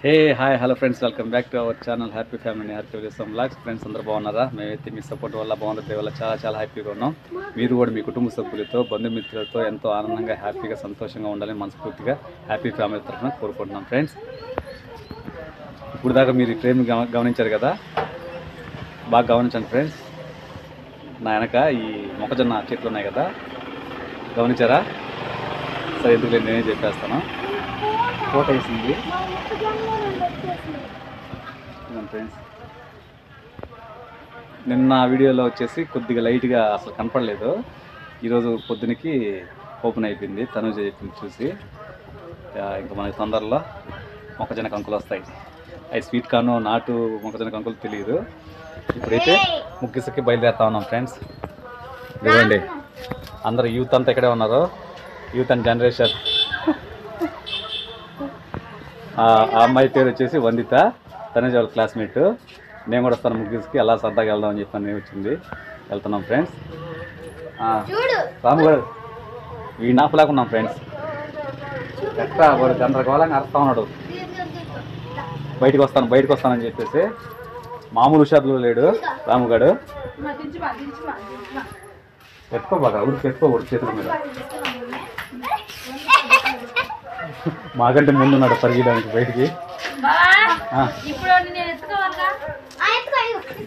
Hey hi hello friends, welcome back to our channel happy family happy village blogs. Friends అందరూ బాగున్నారా? మేమైతే మీ support వల్ల బాగుండడం వల్ల చాలా చాలా హ్యాపీగా ఉన్నాం. మీరు కూడా మీ కుటుంబ సభ్యులతో బంధుమిత్రులతో ఎంతో ఆనందంగా హ్యాపీగా సంతోషంగా ఉండాలని మనస్ఫూర్తిగా హ్యాపీ ఫ్యామిలీ తరఫున కోరుకుంటున్నాం. ఫ్రెండ్స్ ఇప్పుడు దాకా మీరు ఈ ఫ్రేమ్ గమనించారు కదా, బాగా గమనించండి ఫ్రెండ్స్. నా వెనక ఈ మొక్కజొన్న చెట్లు ఉన్నాయి కదా, గమనించారా? సరే ఎందుకు లేదు, నేనే చెప్పేస్తాను. ఫోటో వేసింది ఫ్రెండ్స్. నిన్న వీడియోలో వచ్చేసి కొద్దిగా లైట్గా అసలు కనపడలేదు. ఈరోజు పొద్దునకి ఓపెన్ అయిపోయింది. తనుజ చెప్పింది చూసి ఇంకా మనకి తొందరలో మొక్కజొన్న కంకులు వస్తాయి. అవి స్వీట్ కార్న్ నాటు మొక్కజొన్న కంకులు తెలియదు. ఇప్పుడైతే ముగ్గుసకి బయలుదేరుతా ఉన్నాం ఫ్రెండ్స్. ఇదిగోండి అందరు యూత్ అంతా ఇక్కడే ఉన్నారు, యూత్ అండ్ జనరేషన్. ఆ అమ్మాయి పేరు వచ్చేసి వందిత, తనుజ వాళ్ళ క్లాస్మేట్. నేను కూడా వస్తాను ముగ్గురికి, అలా సరదాగా వెళ్దామని చెప్పి వచ్చింది. వెళ్తున్నాం ఫ్రెండ్స్. రాము గారు ఈ నాపులాకున్నాం ఫ్రెండ్స్. ఎట్లా వాడు గందరగోళంగా అరుస్తా ఉన్నాడు, బయటకు వస్తానని చెప్పేసి. మామూలు హుషారులో లేడు రాముగాడు. ఎత్తుకోబాగా ఊరికి ఎత్తుకోకూడదు చేతుల మీద. మాకంటే ముందున్నాడు పరిగెయడానికి బయటికి.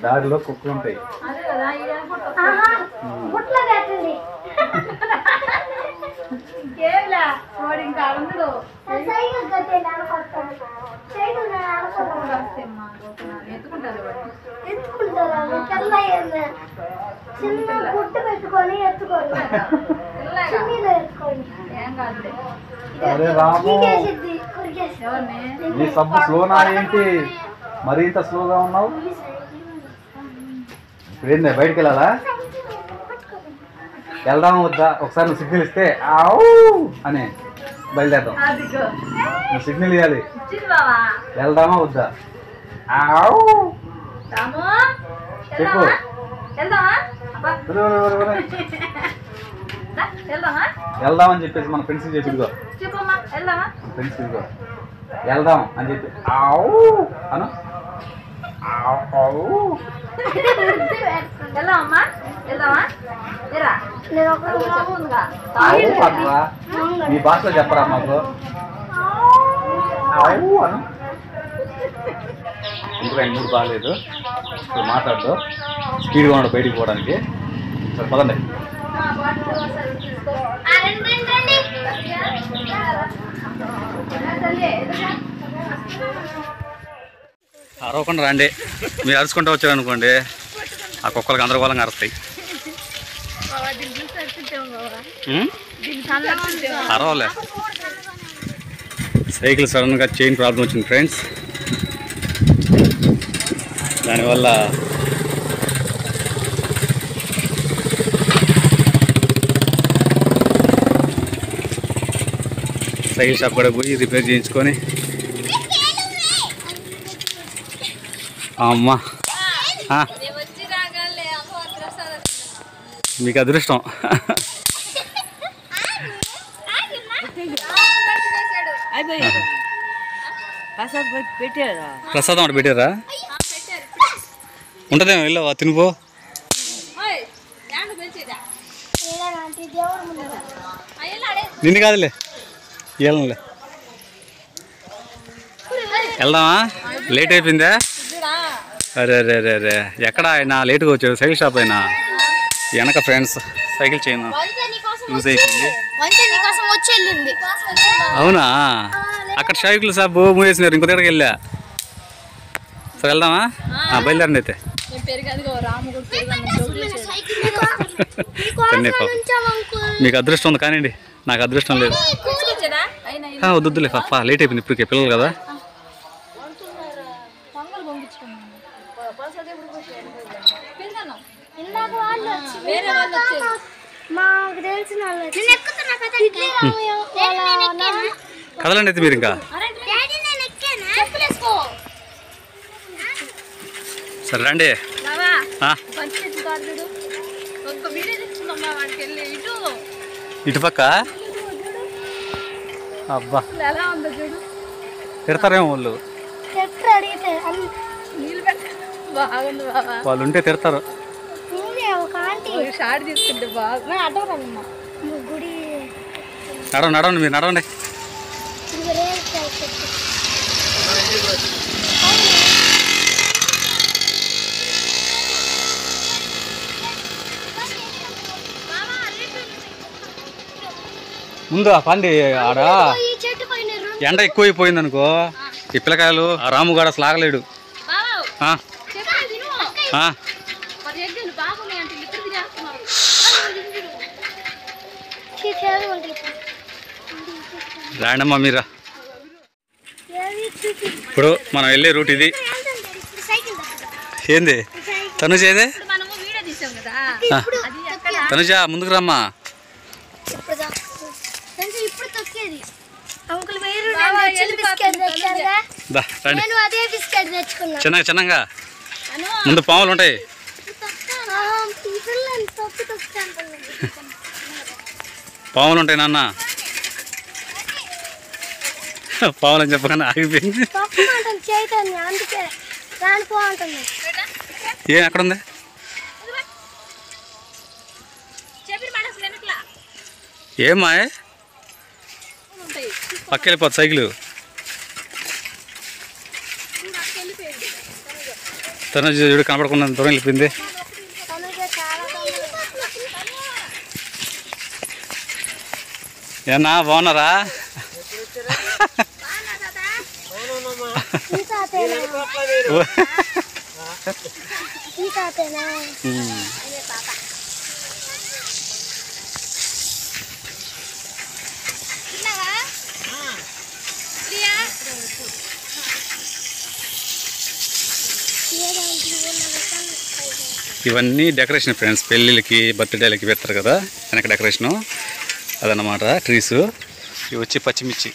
దారిలో కుక్కలు ఉంటాయి. అరే రాము, నీ సబ్బు స్లోనా ఏంటి? మరి ఇంత స్లోగా ఉన్నావు? ఇప్పుడు ఏంటి బయటికి వెళ్ళాలా? వెళ్దామా వద్దా? ఒకసారి నువ్వు సిగ్నల్ ఇస్తే ఆవు అని బయలుదేరదాం. నువ్వు సిగ్నల్ ఇవ్వాలి. వెళ్దామా వద్దా? ఆవు చెప్పు. వెళ్దామని చెప్పేసి మన ఫ్రెండ్స్ చెప్పి ఇదిగో, ఫ్రెండ్స్ ఇదిగో వెళ్దాం అని చెప్పి ఆవు అను. నీ భాషలో చెప్పరా మాకు? ఆవు అను. ఇంకా మూడు బాగాలేదు, ఇప్పుడు మాట్లాడు. స్పీడ్గా ఉన్నాడు బయటికి పోవడానికి. సరే పదండి. అరవకుండా రండి. మీరు అరుచుకుంటూ వచ్చారనుకోండి, ఆ కుక్కలకు గందరగోళంగా అరుస్తాయి. అరవలే. సైకిల్ సడన్గా చైన్ ప్రాబ్లం వచ్చింది ఫ్రెండ్స్. దానివల్ల సైకిల్ షాప్ కూడా పోయి రిపేర్ చేయించుకొని. అమ్మా మీకు అదృష్టం. ప్రసాదం ఒకటి పెట్టారా? ఉంటుందేమో ఇల్లు తినిపో. నిన్ను కాదులే, ఇవ్వాలే. వెళ్దామా? లేట్ అయిపోయిందా? అరే అరే అరే అరే, ఎక్కడ ఆయన లేటుగా వచ్చాడు? సైకిల్ షాప్ అయినా వెనక ఫ్రెండ్స్ సైకిల్ చైన్ యూజ్ అయిపోయింది. అవునా? అక్కడ సైకిల్ షాప్ మూసేసినారు, ఇంకో దగ్గరికి వెళ్ళా. సరే వెళ్దామా? బయలుదేరండి అయితే. మీకు అదృష్టం ఉంది కానివ్వండి, నాకు అదృష్టం లేదు. వద్దులే పప్ప, లేట్ అయిపోయింది ఇప్పటికే, పిల్లలు కదా. కదలండి అయితే మీరు ఇంకా. సరే రండి. ఇటు పక్క అబ్బా తిడతారేమో వాళ్ళు. వాళ్ళు ఉంటే తిడతారు. నడవండి మీరు నడవండి. ముందు ఆ పంది ఆడ ఎండ ఎక్కువైపోయింది అనుకో, ఈ పిల్లకాయలు ఆ రాముగాడ అసలు ఆగలేడు. రాండమ్మా మీరా. ఇప్పుడు మనం వెళ్ళే రూట్ ఇది. ఏంది తనుజ? ఏదే తనుజ ముందుకు రమ్మా. చిన్నగా చిన్నగా ముందు పాములు ఉంటాయి. పాములు ఉంటాయి నాన్న. పాములు అని చెప్పగానే ఆగిపోయింది. ఏం ఎక్కడ ఉంది? ఏమా పక్క వెళ్ళిపోతుంది సైకిల్. తన చూడు కనపడకుండా దూరం వెళ్ళిపోయింది. ఏనా బాగున్నారా? ఇవన్నీ డెకరేషన్ ఫ్రెండ్స్, పెళ్ళిళ్ళకి బర్త్డేలకి పెడతారు కదా వెనక డెకరేషను, అదన్నమాట. ట్రీస్ ఇవి వచ్చి పచ్చిమిర్చి.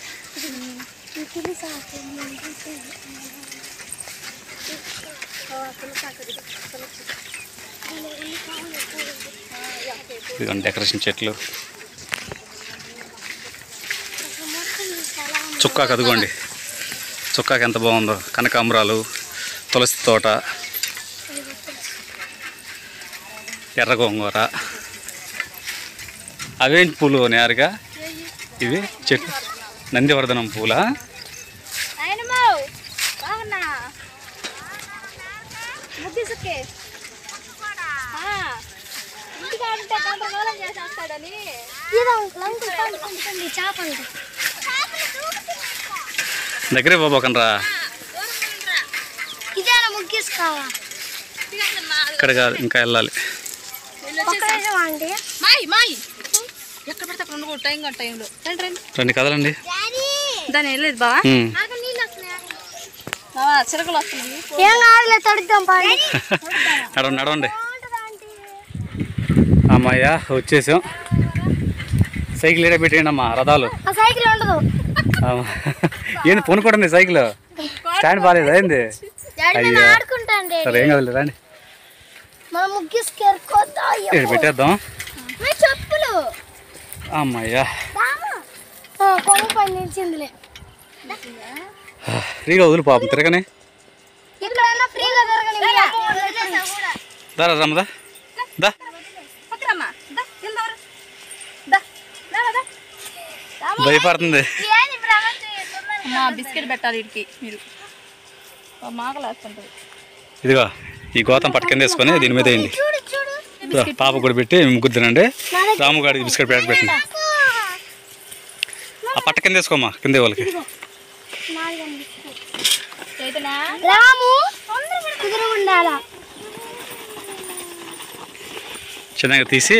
ఇదిగోండి డెకరేషన్ చెట్లు. చుక్కాకు అదిగోండి, చుక్కాకు ఎంత బాగుందో. కనకాంబరాలు, తులసి తోట, ఎర్ర గోంగూర. అవేంటి పూలు నేరుగా? ఇవి చెట్లు నందివర్ధనం పూల. దగ్గరే పోబోకండ్రా, ఇక్కడ కాదు ఇంకా వెళ్ళాలి. రండి కదలండి. దాని వెళ్ళలేదు బావా, చిరకలు వస్తుంది. నడవండి. అమ్మాయ్య వచ్చేసాం. సైకిల్ ఏడా పెట్టేయండి అమ్మా. రథాలు ఏంది పొనుకోండి సైకిల్ స్టాండ్ బాగాలేదు ఏంది? అయ్యో సరే ఏం కదలే రండి పెట్టేద్దాం. అమ్మాయ్యా ఫ్రీగా వదులు పాపం తిరగనే. దారా రమ్మదా దా. భయపడుతుంది. బిస్కెట్ పెట్టాలి వీడికి, మీరు మాకలేస్తుంటది. ఇదిగో ఈ గోతం పట్టుకొని వేసుకొని దీని మీద వేయండి. పాప కూడా పెట్టి ముగ్గురు తినండి. రాముగాడికి బిస్కెట్ ప్యాకెట్ పెట్టండి. ఆ పట్ట కింద వేసుకోమ్మా, కింద వాళ్ళకి. చిన్నగా తీసి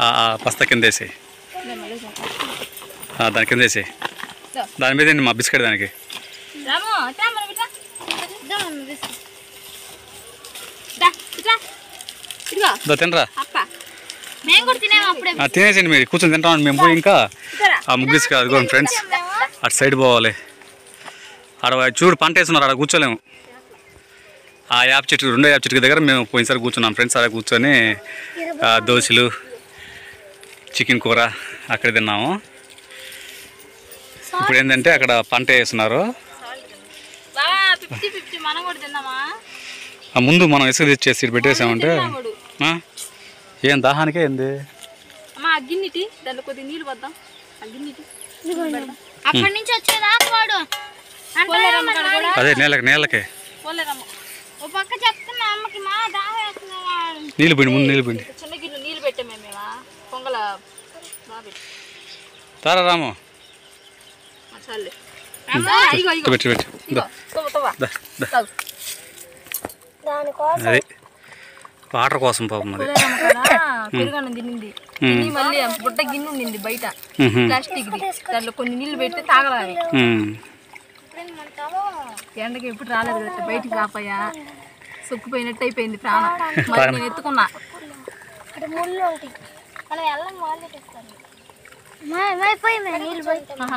ఆ పస్తా కింద వేసి దాని కింద వేసి దాని మీద మా బిస్కెట్ దానికి. తినరా తినేసండి మీరు కూర్చొని తింటాం. మేము పోయి ఇంకా ఆ ముగ్గురికి అదిగోండి ఫ్రెండ్స్ అటు సైడ్ పోవాలి. ఆడ చూడు పంట వేస్తున్నారు, ఆడ కూర్చోలేము. ఆ యాప్ చెట్టు రెండో యాప్ చెట్టు దగ్గర మేము పోయినసారి కూర్చున్నాం ఫ్రెండ్స్. అలా కూర్చొని దోశలు చికెన్ కూర అక్కడ తిన్నాము. ఇప్పుడు ఏంటంటే అక్కడ పంట వేస్తున్నారు. 50-50 మనం కూడా తిందామా? ముందు మనం ఇసుక తెచ్చేసి పెట్టేసామంటే తిన్నాముడు. ఏం దాహానికే ఏంది అమ్మా ఆ గిన్నెటి దాంట్లో కొద్దిగా నీళ్ళు పోద్దాం. ఆ గిన్నెటి అక్కడి నుంచి వచ్చేదాకా వాడు అదే నేలకే పోలేరమ్మ. ఓ పక్క చెప్తున్నా అమ్మకి మా దాహం వేస్తున్నా నీళ్ళు పిండి ముందు నీళ్ళు పిండి చిన్న గిన్నె నీళ్ళు పెట్టామే మేమా పొంగల బాబెట్టి తారా రాము చాలే పెట్టి పెట్టి అది వాటర్ కోసం పాపం అది పెరుగన్నం తినింది తిని మళ్ళీ బుట్ట గిన్నె ఉండింది బయట ప్లాస్టిక్ ది దాంట్లో కొన్ని నీళ్లు పెడితే తాగరావి. ఎండకి ఎప్పుడు రాలేదు కదా బయటికి రాపోయా సొక్కుపోయినట్టు అయిపోయింది ప్రాణం. మరి నేను ఎత్తుకున్నా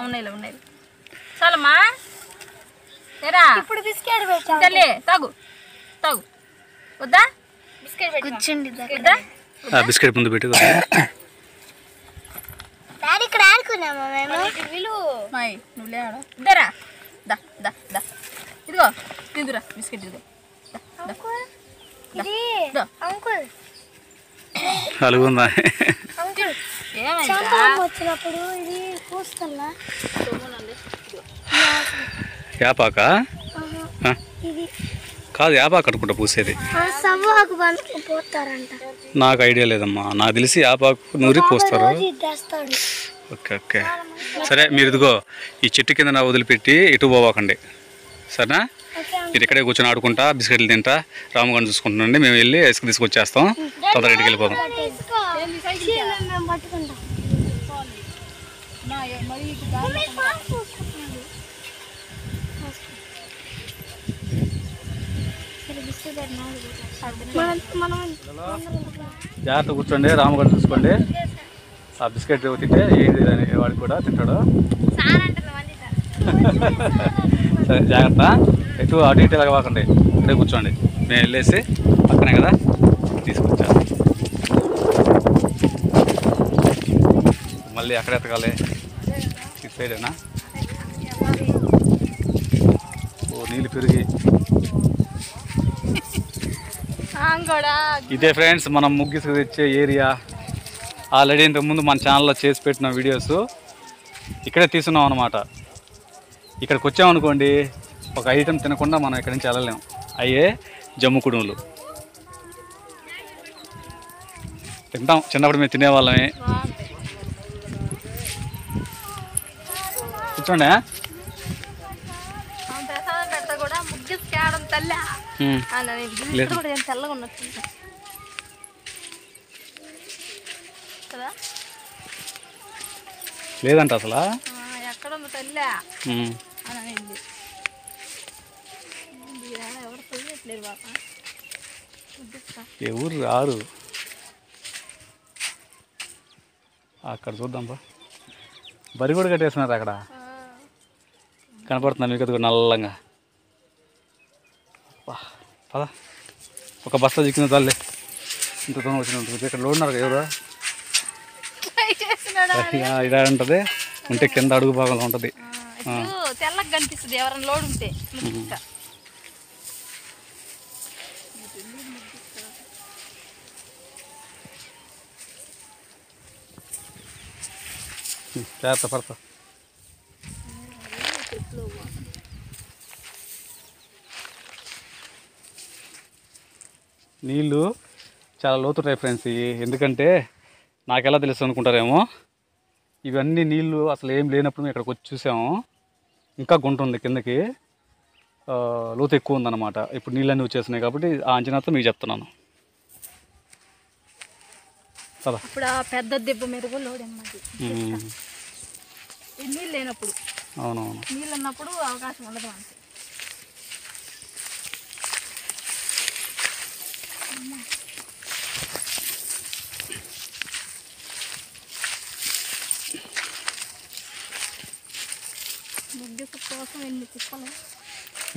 ఉన్నాయి చాలమ్మా ఇప్పుడు బిస్కెట్ తల్లి తాగు తాగు వద్దా బిస్కెట్ కూర్చుండి బిస్కెట్ ముందు పెట్టి ఇక్కడ ఆడుకున్నామా మేము మాయ్ నువ్వు లేడా ఇద్దరా దా దా దా ఇదిగో తిందురా బిస్కెట్ ఇదిగో అంకుల్ అలుగుందా వచ్చినప్పుడు ఇది పూస్తల్లా యాపాక ఇది కాదు యాపాక అనుకుంటా పూసేది. సవ్వాకు పోతారంట. నాకు ఐడియా లేదమ్మా, నాకు తెలిసి యాపాకు నూరి పూస్తారు. తెస్తాడు. ఓకే ఓకే సరే మీరు ఇదిగో ఈ చెట్టు కింద వదిలిపెట్టి ఇటు పోవాకండి సరేనా? మీరు ఇక్కడే కూర్చొని ఆడుకుంటా బిస్కెట్లు తింటా రామగారిని చూసుకుంటున్నాండి. మేము వెళ్ళి ఐస్ క్రీమ్ తీసుకొచ్చేస్తాం. తొందరగా ఇంటికి వెళ్ళిపోదాం. జాగ్రత్త కూర్చోండి, రామగారిని చూసుకోండి. ఆ బిస్కెట్ తింటే ఏంటి అని వాడికి కూడా తింటాడు. సరే జాగ్రత్త, ఎటు అటు ఇటు కాకండి, ఇక్కడే కూర్చోండి. మేము వెళ్ళేసి పక్కనే కదా తీసుకొచ్చాను. మళ్ళీ అక్కడ ఎత్తకాలి ఇటు సైడేనా? ఓ నీళ్ళు పెరిగి ఇదే ఫ్రెండ్స్ మనం ముగ్గిసుకు తెచ్చే ఏరియా. ఆల్రెడీ ఇంతకుముందు మన ఛానల్లో చేసి పెట్టిన వీడియోస్ ఇక్కడే తీసుకున్నాం అనమాట. ఇక్కడికి వచ్చామనుకోండి ఒక ఐటెం తినకుండా మనం ఇక్కడి నుంచి వెళ్ళలేము. అయ్యే జమ్ము కుడుములు తింటాం, చిన్నప్పుడు మేము తినేవాళ్ళమే. కూర్చోండి. లేదంట అసలు ఎక్కడ ఉంది తల్లి ఎవరు తెలియట్లేదు బాబా. ఎవరు రారు అక్కడ చూద్దాం బా. బరి కూడా కట్టేస్తున్నారు అక్కడ, కనపడుతున్నా మీకు అది నల్లంగా. పద ఒక బస్తా చిక్కిన తల్లి ఇంత దూరం వచ్చిన ఇక్కడ లోడ్ ఉన్నారు ఎవరు ఇలా ఉంటుంది. ఉంటే కింద అడుగు భాగంలో ఉంటుంది. తెల్లగా కనిపిస్తుంది ఎవరైనా లోడ్ ఉంటే. జాగ్రత్త పడతా. నీళ్ళు చాలా లోతుంటాయి ఫ్రెండ్స్ ఇవి. ఎందుకంటే నాకెలా తెలుసు అనుకుంటారేమో, ఇవన్నీ నీళ్ళు అసలు ఏం లేనప్పుడు మేము ఇక్కడికి వచ్చి చూసాము. ఇంకా గుంట ఉంది కిందకి, లోతు ఎక్కువ ఉందన్నమాట. ఇప్పుడు నీళ్ళన్నీ వచ్చేస్తున్నాయి కాబట్టి ఆ అంచనాతో మీకు చెప్తున్నాను. కదా ఇప్పుడు ఆ పెద్ద దెబ్బ మీద కూడా లోడ్ అన్నమాట. నీళ్ళు లేనప్పుడు, అవునవును, నీళ్ళు ఉన్నప్పుడు అవకాశం ఉండదు అంతే. కోసం ఎన్ని తిప్పలు.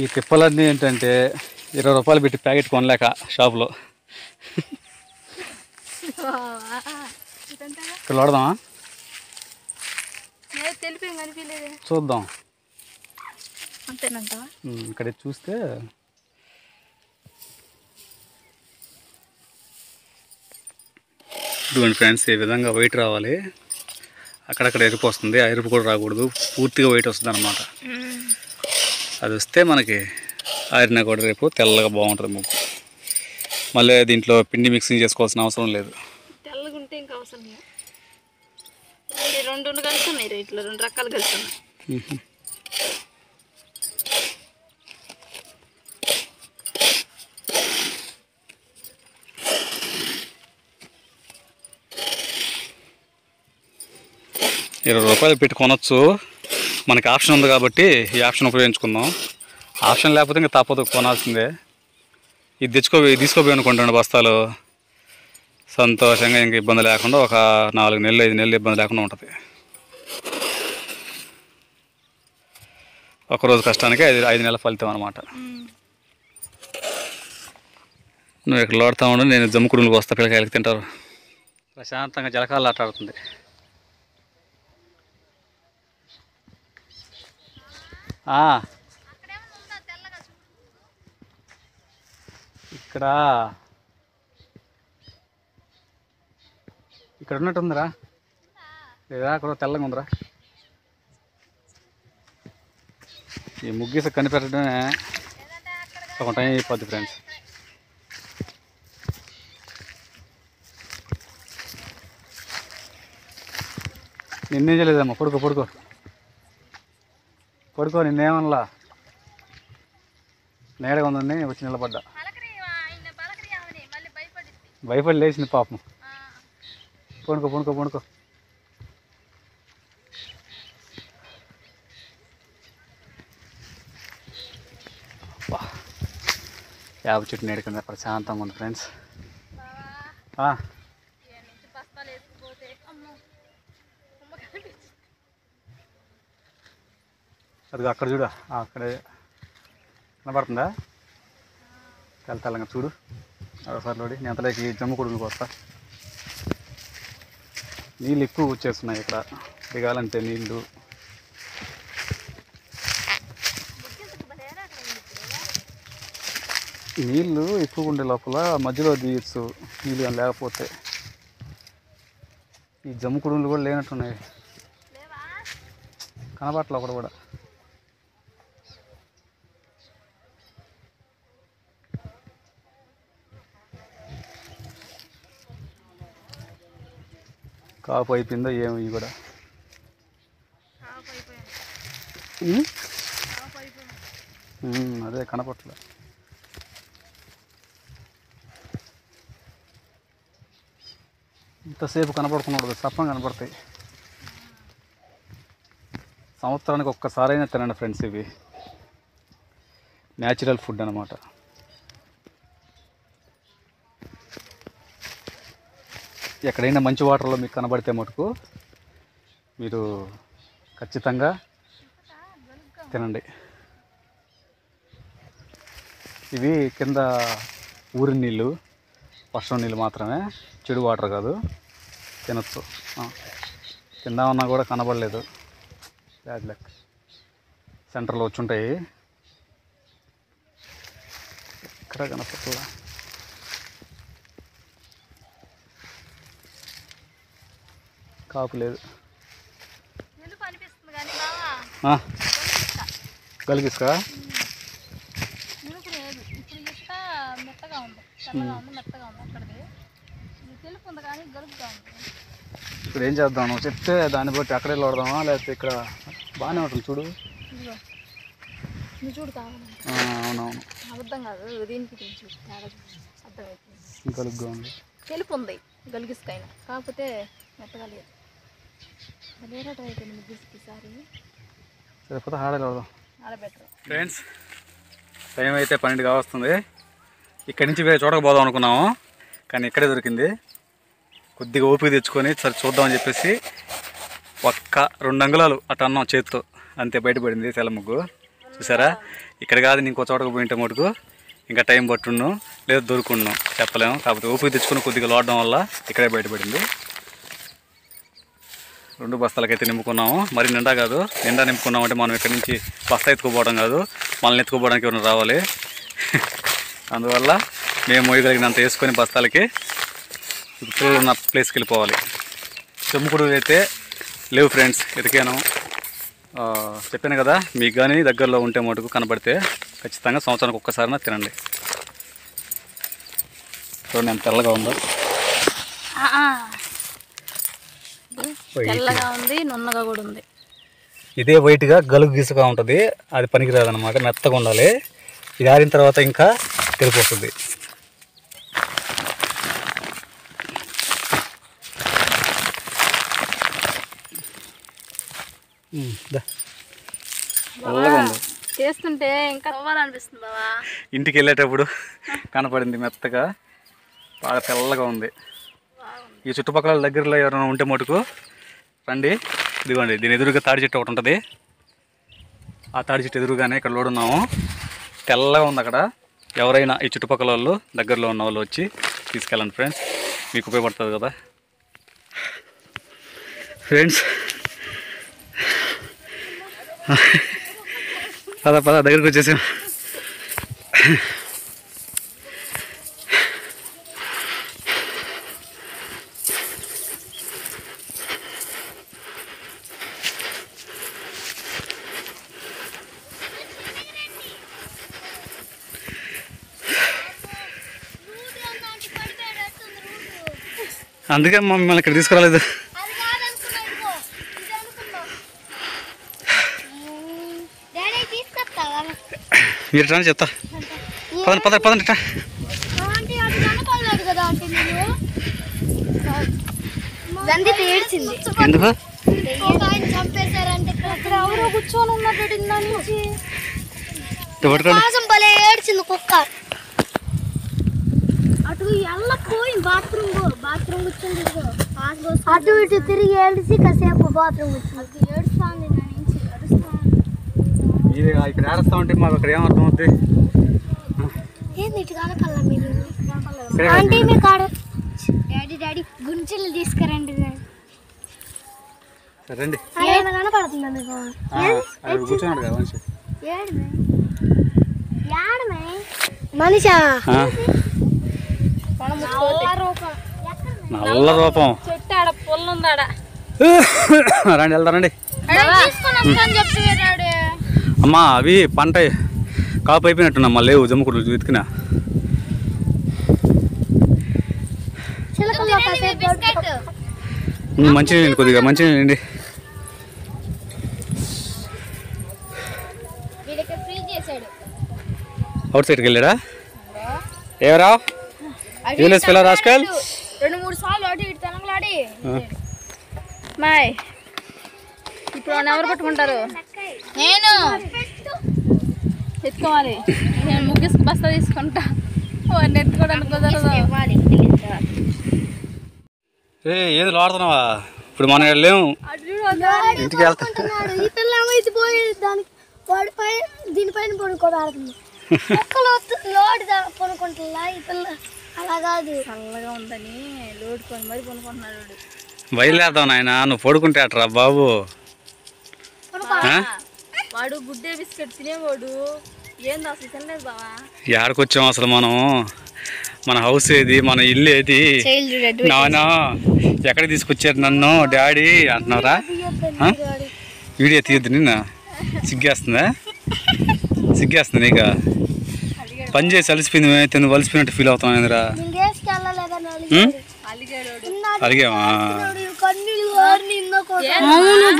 ఈ తిప్పలన్నీ ఏంటంటే 20 రూపాయలు పెట్టి ప్యాకెట్ కొనలేక షాప్లో. ఇక్కడ వాడదామా? తెలిపేం కనిపించలేదు. చూద్దాం. అంతేనంటావా? ఇక్కడ చూస్తే ఇదిగోండి ఫ్రెండ్స్, ఈ విధంగా వైట్ రావాలి. అక్కడక్కడ ఎరుపు వస్తుంది, ఆ ఎరుపు కూడా రాకూడదు, పూర్తిగా వైట్ వస్తుంది అనమాట. అది వస్తే మనకి ఆరినా కూడా రేపు తెల్లగా బాగుంటుంది ముగ్గు. మళ్ళీ దీంట్లో పిండి మిక్సింగ్ చేసుకోవాల్సిన అవసరం లేదు. తెల్లగా ఉంటే ఇంకా అవసరం లేదు. రెండు కలిసి ఉన్నాయి, ఇట్లా 2 రకాలు కలిసి ఉన్నాయి. ₹20 పెట్టి కొనొచ్చు, మనకి ఆప్షన్ ఉంది కాబట్టి ఈ ఆప్షన్ ఉపయోగించుకుందాం. ఆప్షన్ లేకపోతే ఇంకా తప్పదు, కొనాల్సిందే. ఇది తీసుకోపోయి అనుకుంటాను బస్తాలు, సంతోషంగా ఇంక ఇబ్బంది లేకుండా ఒక 4 నెలలు 5 నెలలు ఇబ్బంది లేకుండా ఉంటుంది. ఒకరోజు కష్టానికి 5 నెలల ఫలితం అనమాట. నువ్వు ఇక్కడ లోడుతూ ఉండు, నేను జమ్ముకుడులకు వస్తా, పిల్లకాయలకి తింటారు. ప్రశాంతంగా జలకాలు ఆటాడుతుంది. ఇక్కడ ఉన్నట్టుందిరా, లేదా అక్కడ తెల్లగా ఉందిరా. ఈ ముగ్గీస కనిపెట్టడమే ఒక టైం అయిపోద్ది ఫ్రెండ్స్. నిన్నేం చేయలేదమ్మా, పడుకో నిన్నేమనలా, నేడగా ఉందని వచ్చి నిలబడ్డా. భయపడి లేచింది పాపం. పడుకో. యాప చెట్టు నేడు కింద ప్రశాంతంగా ఉంది ఫ్రెండ్స్. అది అక్కడ చూడు, అక్కడే కనబడుతుందా? తెల్లగా చూడు. ఒకసారి లోడి, నేను అంతలోకి జమ్ముకుడులకు వస్తా. నీళ్ళు ఎక్కువ వచ్చేస్తున్నాయి ఇక్కడ, దిగాలంటే నీళ్ళు. నీళ్ళు ఎక్కువగా ఉండే లోపల మధ్యలో దిగచ్చు నీళ్ళు, కానీ లేకపోతే ఈ జమ్ముకుడులు కూడా లేనట్టున్నాయి, కనబట్ల ఒకటి కూడా. కాపు అయిపోయిందో ఏమో ఇవి కూడా. అదే కనపట్ల. ఇంతసేపు కనపడుకున్నాడు, సప్పం కనపడతాయి. సంవత్సరానికి ఒక్కసారైనా తినండి ఫ్రెండ్స్, ఇవి న్యాచురల్ ఫుడ్ అన్నమాట. ఎక్కడైనా మంచి వాటర్లో మీకు కనబడితే మటుకు మీరు ఖచ్చితంగా తినండి. ఇవి కింద ఊరి నీళ్ళు, వర్షం నీళ్ళు మాత్రమే, చెడు వాటర్ కాదు, తినచ్చు. కింద ఉన్నా కూడా కనబడలేదు, బ్యాడ్ లక్. సెంటర్లో వచ్చి ఉంటాయి, ఇక్కడ కనపడలా. కాపు లేదు, గలిగిస్కా ఇప్పుడు ఏం చేద్దాం, నువ్వు చెప్తే దాన్ని బట్టి అక్కడే లోడదామా, లేకపోతే ఇక్కడ బాగానే ఉంటుంది చూడు. అవునవును, అర్థం కాదు దీనికి అర్థమవుతుంది. గలుగ్గా ఉంది, తెలుపు ఉంది గలిగిస్కైనా, కాకపోతే మెత్తగా లేదు. లేరట అయిపోయింది ముగ్గురికి ఈసారి. సరిపోతే ఆడలేదాం ఆడబెట్టరు ఫ్రెండ్స్. టైం అయితే 12 వస్తుంది. ఇక్కడి నుంచి వేరే చోటకు పోదాం అనుకున్నాము, కానీ ఇక్కడే దొరికింది. కొద్దిగా ఓపిక తెచ్చుకొని సరే చూద్దామని చెప్పేసి ఒక్క 2 అంగుళాలు అటు అన్నాం చేతితో, అంతే బయటపడింది తెల్ల ముగ్గు. చూసారా, ఇక్కడ కాదు ఇంకో చోటకు పోయింటే మటుకు ఇంకా టైం పట్టును లేదా దొరుకున్నాం చెప్పలేము. కాకపోతే ఓపిక తెచ్చుకొని కొద్దిగా లోడడం వల్ల ఇక్కడే బయటపడింది. 2 బస్తాలకైతే నింపుకున్నాము. మరి నిండా కాదు, నిండా నింపుకున్నాం అంటే మనం ఇక్కడ నుంచి బస్తా ఎత్తుకుపోవడం కాదు, మనల్ని ఎత్తుకుపోవడానికి ఎవరైనా రావాలి. అందువల్ల మేము మోయగలిగినంత వేసుకొని బస్తాలకి పిల్లలు ఉన్న ప్లేస్కి వెళ్ళిపోవాలి. చెమ్ముకుడు అయితే లేవు ఫ్రెండ్స్, ఎతికాను. చెప్పాను కదా, మీకు కానీ దగ్గరలో ఉంటే మటుకు కనబడితే ఖచ్చితంగా సంవత్సరానికి ఒక్కసారినా తినండి. చూడండి ఎంత తెల్లగా ఉందో. తెల్లగా ఉంది, నున్నగా కూడా ఉంది. ఇదే వైట్గా గలుగు గీసుగా ఉంటుంది, అది పనికిరాదనమాట. మెత్తగా ఉండాలి. ఇది ఆరిన తర్వాత ఇంకా తెలుపు వస్తుంది. చేస్తుంటే ఇంకా అవ్వాలనిపిస్తుంది బావా. ఇంటికి వెళ్ళేటప్పుడు కనపడింది, మెత్తగా బాగా తెల్లగా ఉంది. ఈ చుట్టుపక్కల దగ్గరలో ఎవరైనా ఉంటే మటుకు రండి. ఇదిగోండి, దీని ఎదురుగా తాడి చెట్టు ఒకటి ఉంటుంది. ఆ తాడి చెట్టు ఎదురుగానే ఇక్కడ లోడ్ ఉన్నాము. తెల్లగా ఉంది అక్కడ. ఎవరైనా ఈ చుట్టుపక్కల వాళ్ళు, దగ్గరలో ఉన్న వాళ్ళు వచ్చి తీసుకెళ్ళండి ఫ్రెండ్స్, మీకు ఉపయోగపడుతుంది కదా ఫ్రెండ్స్. పద దగ్గరికి వచ్చేసాం. అందుకే మిమ్మల్ని ఇక్కడ తీసుకురాలేదు. మీరు రా చెప్తా. పదండి. ఎందుకు కూర్చొని ఉన్నట్టు ఏడ్చింది కుక్క. అటు పోయింది బాత్రూమ్ కూర్చొని అటు ఇటు తిరిగి ఏడిసి కాసేపు బాత్రూమ్ కూర్చొని ఏడుస్తాంది. ఇక్కడ ఏడుస్తా ఉంటే మాకు అక్కడ ఏమర్థం అవుతుంది? ఏంది ఇటు కనపల్లా మీరు? ఆంటీ మీ కాడ డాడీ గుంచెలు తీసుకురండి. రండి, కనపడుతుందా మీకు? కూర్చున్నాడు కదా మనిషి. మనిషా నల్ల రూపం. చెట్టు ఆడ పొల్లు ఉందాడ. రండి, వెళ్తారండి. అమ్మా, అవి పంట కాపు అయిపోయినట్టున్నామ్మా, లేవు జమ్ముకుడు వెతికినా. మంచినీళ్ళు కొద్దిగా మంచినీళ్ళండి. అవుట్ సైడ్కి వెళ్ళాడా? ఏవరా రాస్కల్ 2-3 సార్లు అటు ఇటు తనగలాడి. మాయ్ ఇప్పుడు ఎవరు పట్టుకుంటారు? నేను ఎత్తుకోవాలి. నేను ముగ్గురికి బస్తా తీసుకుంటా. ఎత్తుకోవడానికి కుదరదు. ఏది లాడుతున్నావా? ఇప్పుడు మనం వెళ్ళలేము, ఇంటికి వెళ్తాం. ఈ పిల్ల దీనిపైన పడుకోబడుతుంది. లోడ్ కొనుక్కుంటా. ఈ పిల్ల అలా కాదు, చల్లగా ఉందని లోడ్ కొని మరి కొనుక్కుంటున్నాడు. బయలుదేరదాం నాయన, నువ్వు పడుకుంటే అట్రా బాబు. వాడు గుడ్డే బిస్కెట్ తినేవాడు. ఏంది అసలు తినలేదు బావా. ఎక్కడికొచ్చాం అసలు మనం? మన హౌస్ ఏది, మన ఇల్లు ఏది? నానా ఎక్కడికి తీసుకొచ్చారు నన్ను డాడీ అంటున్నారా? వీడియో తీయద్దు, నిన్న సిగ్గేస్తుంది నీకు. పని చేసి అలసిపోయింది, మేమైతే నువ్వు అలసిపోయినట్టు ఫీల్ అవుతాం. ఏందిరా అడిగామా?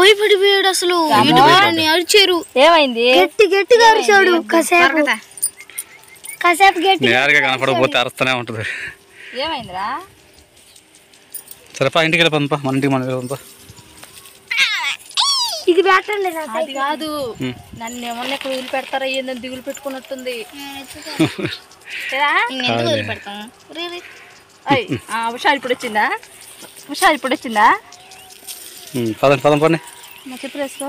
భయపడిపోయాడు అసలు. అరిచారు. ఏమైంది? గట్టిగా అరిచాడు. కాసేపు నేరుగా కనపడకపోతే అరుస్తూనే ఉంటుంది. ఏమైందిరా? సరేపా, ఇంటికి వెళ్ళిపోంపా, మన ఇంటికి మనం వెళ్ళిపోంపా. ఇది పెట్టండి. అది కాదు, నన్ను ఏమన్నా ఇక్కడ ఊరు పెడతారా ఏందని దిగులు పెట్టుకున్నట్టుంది. హుషారు ఇప్పుడు వచ్చిందా? పదండి. మా చెప్పులు వేసుకో.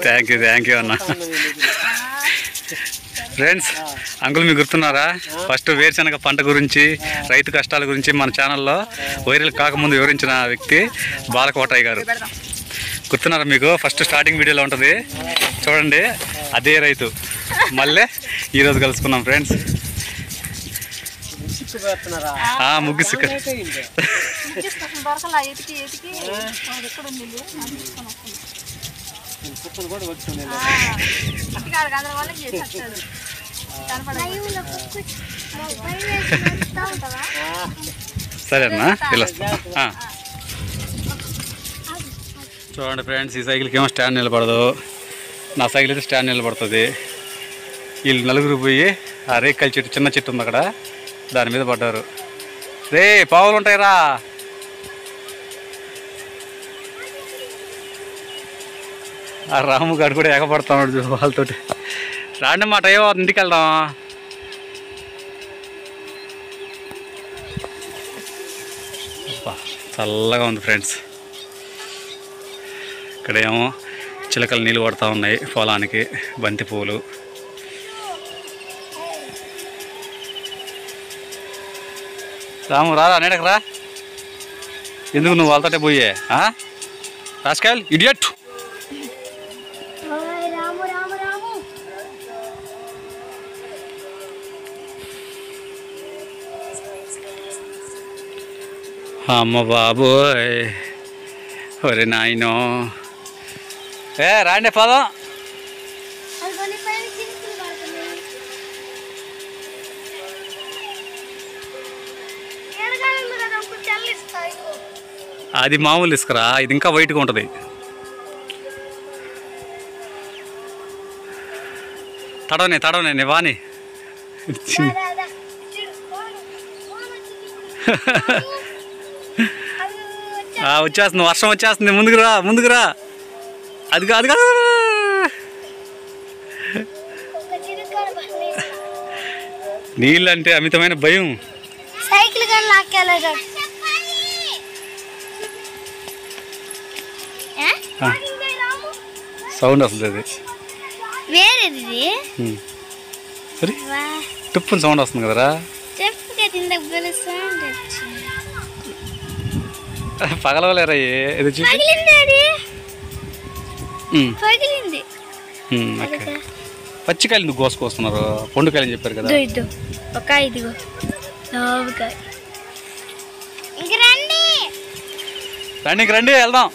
థ్యాంక్ యూ అన్న. ఫ్రెండ్స్ అంకుల్ మీకు గుర్తున్నారా? ఫస్ట్ వేరుశనగ పంట గురించి రైతు కష్టాల గురించి మన ఛానల్లో వైరల్ కాకముందు వివరించిన వ్యక్తి బాలకోటయ్య గారు. గుర్తున్నారా మీకు? ఫస్ట్ స్టార్టింగ్ వీడియోలో ఉంటుంది చూడండి. అదే రైతు మళ్ళీ ఈరోజు కలుసుకున్నాం ఫ్రెండ్స్. ముగ్గు సిక్క సరేనా ఇలా చూడండి ఫ్రెండ్స్. ఈ సైకిల్కి ఏమో స్టాండ్ నిలబడదు, నా సైకిల్ అయితే స్టాండ్ నిలబడుతుంది. వీళ్ళు నలుగురు పోయి ఆ రేక్కల చెట్టు, చిన్న చెట్టు ఉంది అక్కడ, దాని మీద పడ్డారు. రే పావులు ఉంటాయిరా. ఆ రాము గారు కూడా ఎగపడుతున్నాడు వాళ్ళతోటి. రాండి మాట అయ్యో ఇంటికి వెళ్దాం. చల్లగా ఉంది ఫ్రెండ్స్. ఇక్కడేమో చిలకలు నీళ్ళు పడుతూ ఉన్నాయి పొలానికి, బంతి పువ్వులు. రాము రారా, నేడకు రా. ఎందుకు నువ్వు వాళ్ళతోటే పోయే? రాస్కాల్ ఇడియట్. అమ్మ బాబోయ్, ఒరే నాయనో. రాండి పదం. అది మామూలు ఇసుకరా, ఇది ఇంకా వైట్గా ఉంటుంది. తడవనే వాణి. వచ్చేస్తుంది, వర్షం వచ్చేస్తుంది. ముందుకు రా. అది కాదు నీళ్ళంటే అమితమైన భయం. సైకిల్ సౌండ్ వస్తుంది. అది వేరేది సరే టుప్పుని సౌండ్ వస్తుంది కదరా. పగలవలేరా ఇది పచ్చికాయలు నువ్వు కోసుకొస్తున్నారు, పొండుకాయలు అని చెప్పారు కదా. రండి వెళ్దాం.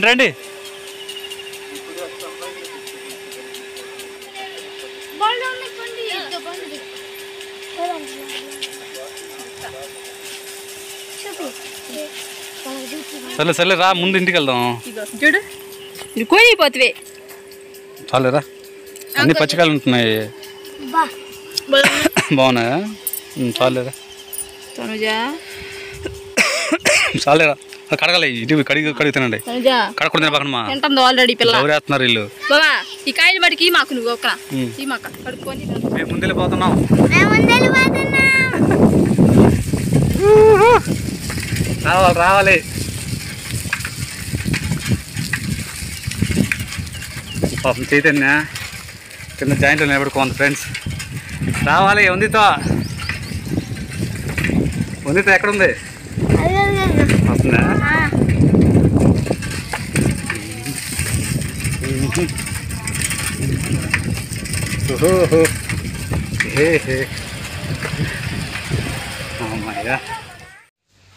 రండి సర్లే రా, ముందు ఇంటికి వెళ్దాం. చూడు కోయిపోతువే. చాలేరా, అన్ని పచ్చికాయలు ఉంటున్నాయి. బాగున్నాయా? చాలేరా చాలేరా. కడగలే ఇటు కడిగి తినండి. కడగకుండా పక్కన ఆల్రెడీ ఎవరేస్తున్నారు వీళ్ళు. ఈ కాయలు బడికి మాకు నువ్వు ఒక కడుక్కొని మేము ముందు వెళ్ళిపోతున్నాం. రావాలి. పాపం చైతన్య కింద జాయింట్లో నిలబడుకోండి ఫ్రెండ్స్. రావాలి. వందితో ఎక్కడుంది? వస్తుందా?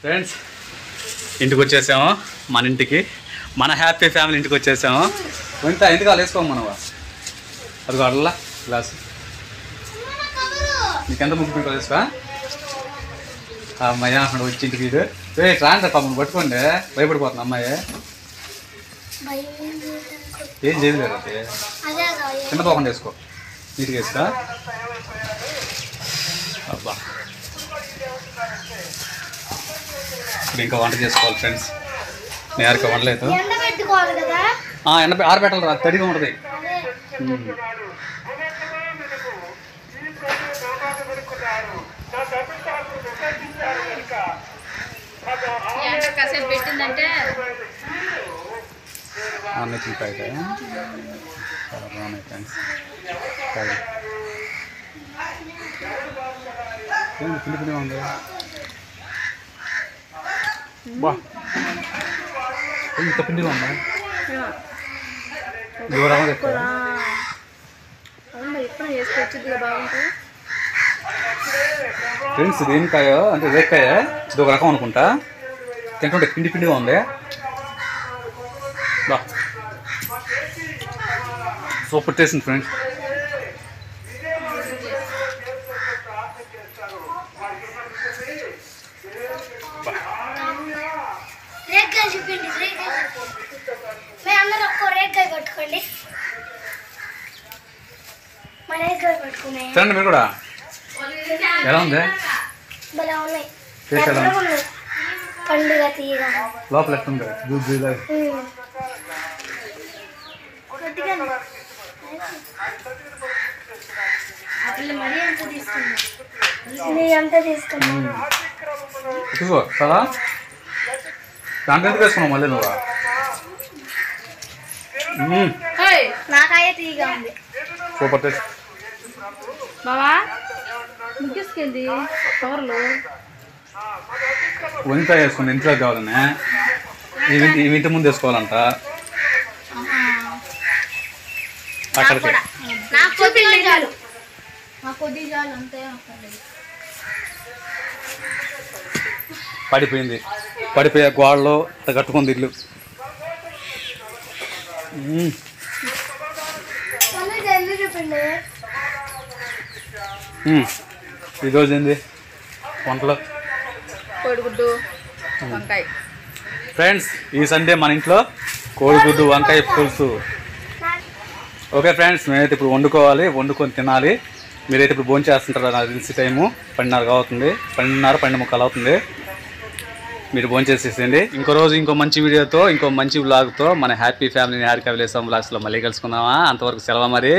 ఫ్రెండ్స్ ఇంటికి వచ్చేసాము, మన ఇంటికి, మన హ్యాపీ ఫ్యామిలీ ఇంటికి వచ్చేసాము. ఎంత ఎందుకు వాళ్ళు వేసుకోము మనవా? అది అడలా గ్లాసు నీకెంత ముగ్గు మీకు వేసుకో. అమ్మాయి అక్కడ వచ్చి ఇంటికి ఇది రాండి పాపం పట్టుకోండి. భయపడిపోతుంది అమ్మాయి. ఏం చేయలేదు అంటే కింద పోకుండా వేసుకో, నీట్గా వేసుకో. అబ్బా ఇప్పుడు ఇంకా వంట చేసుకోవాలి ఫ్రెండ్స్. నేను ఎవరికి వండలేదు. ఆరబెట్టాలి రా, తడిగా ఉంటుంది. కాసేపు పెట్టిందంటే అన్నీ తింటాయి చాలా బాగున్నాయి ఫ్రెండ్స్. పిండి పిండి ఉంది బా, ఇంత పిండిగా ఉందా? దూరంగా చెప్తారా? ఫ్రెండ్స్ ఇది ఏం కాయో అంటే రేక్కాయ, ఇది ఒక రకం అనుకుంటా. తింటుంటే పిండి పిండిగా ఉంది బా, సూపర్ టేస్ట్ ఉంది ఫ్రెండ్స్. రేగ్గాయ చూపిండి, మేము అందరూ ఒక్కో రేగ్గాయ పట్టుకోండి. మా రేగ్గాయ పట్టుకున్నాయి. తినండి మీరు కూడా. ఎలా ఉంది? భలే ఉన్నాయి. టేస్ట్ ఎలా ఉంది? పండుగ తీయగా లోపల ఎట్లుంది? అంతా తీసుకున్నాను. ఇదిగో చాలా దాంట్లో ఎందుకు వేసుకున్నావు మళ్ళీ నువ్వు? నాకాయ తీయగా ఉంది. Super taste. బావా ముగ్గేసుకెళ్ళి కవర్లు వంకాయ వేసుకుని ఇంట్లో కావాలనే ఇవి ఇంటి ముందు వేసుకోవాలంట. అక్కడికి నాకు కొద్దిగా చాలు, నాకు కొద్దిగా చాలు అంతే. పడిపోయింది, పడిపోయే గోడలో కట్టుకుంది ఇల్లు. ఈరోజు ఏంది వంటలో? కోడిగుడ్డు వంకాయ. ఫ్రెండ్స్ ఈ సండే మన ఇంట్లో కోడిగుడ్డు వంకాయ పులుసు. ఓకే ఫ్రెండ్స్, మేమైతే ఇప్పుడు వండుకొని తినాలి. మీరైతే ఇప్పుడు భోజనం చేస్తుంటారు. నాకు తెలిసి టైము 12:30 అవుతుంది, 12:30 అవుతుంది. మీరు భోజనం చేసేసేయండి. ఇంకో రోజు ఇంకో మంచి వీడియోతో, ఇంకో మంచి వ్లాగ్తో మన హ్యాపీ ఫ్యామిలీని హ్యాపీ విలేసం వ్లాగ్స్లో మళ్ళీ కలుసుకుందామా? అంతవరకు సెలవు మరి.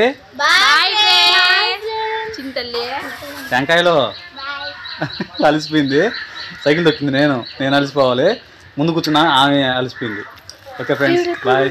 టెంకాయలో అలసిపోయింది, సైకిల్ దొక్కింది, నేను అలసిపోవాలి. ముందు కూర్చున్నా, ఆమె అలసిపోయింది. Okay friends, bye.